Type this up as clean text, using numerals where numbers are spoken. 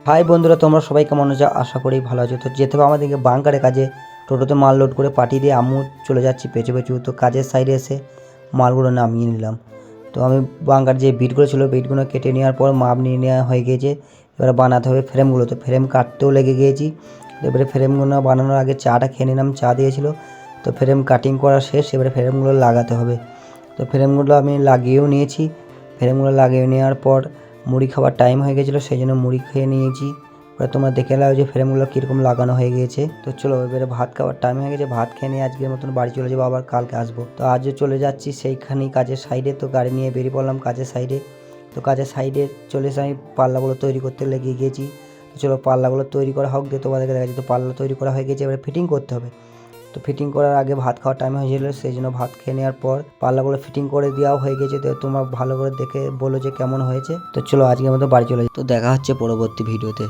High বন্ধুরা, তোমরা সবাই কেমন আছো? আশা করি ভালো আছো। তো যেতে হবে আমাদেরকে বাংকারে কাজে, টোটোতে মাল লোড করে পাঠিয়ে দিয়ে আমিও চলে যাচ্ছি পেছু পেছু। তো কাজের সাইডে এসে মালগুলো নামিয়ে নিলাম। তো আমি বাংকার যে বিটগুলো ছিল বিটগুলো কেটে নেওয়ার পর মাপ নিয়ে নেওয়া হয়ে গিয়েছে। এবারে বানাতে হবে ফ্রেমগুলো। তো ফ্রেম কাটতেও লেগে গিয়েছি। এবারে ফ্রেমগুলো বানানোর আগে চাটা খেয়ে নিলাম, চা দিয়েছিল। তো ফ্রেম কাটিং করা শেষ, এবারে ফ্রেমগুলো লাগাতে হবে। তো ফ্রেমগুলো আমি লাগিয়েও নিয়েছি। ফ্রেমগুলো লাগিয়ে নেওয়ার পর মুড়ি খাবার টাইম হয়ে গেছিলো, সেই জন্য মুড়ি খেয়ে নিয়েছি। এবার তোমরা দেখে নাও যে ফ্রেমগুলো কীরকম লাগানো হয়ে গিয়েছে। তো চলো এবারে ভাত খাওয়ার টাইম হয়ে গেছে, ভাত খেয়ে নিয়ে আজকের মতন বাড়ি চলে যাবো, আবার কালকে আসবো। তো আজও চলে যাচ্ছি সেইখানেই কাজের সাইডে। তো গাড়ি নিয়ে বেরিয়ে পড়লাম কাজের সাইডে। তো কাজের সাইডে চলে এসে আমি পাল্লাগুলো তৈরি করতে লেগে গিয়েছি। তো চলো পাল্লাগুলো তৈরি করা হোক, দিয়ে তোমাদেরকে দেখা যাচ্ছে। তো পাল্লা তৈরি করা হয়ে গেছে, এবারে ফিটিং করতে হবে। তো ফিটিং করার আগে ভাত খাওয়ার টাইম হয়েছিল, সেই জন্য ভাত খেয়ে নেওয়ার পর পাল্লাগুলো ফিটিং করে দেওয়াও হয়ে গেছে। তো তোমরা ভালো করে দেখে বলো যে কেমন হয়েছে। তো চলো আজকের মতো বাড়ি চলে যাই। তো দেখা হচ্ছে পরবর্তী ভিডিওতে।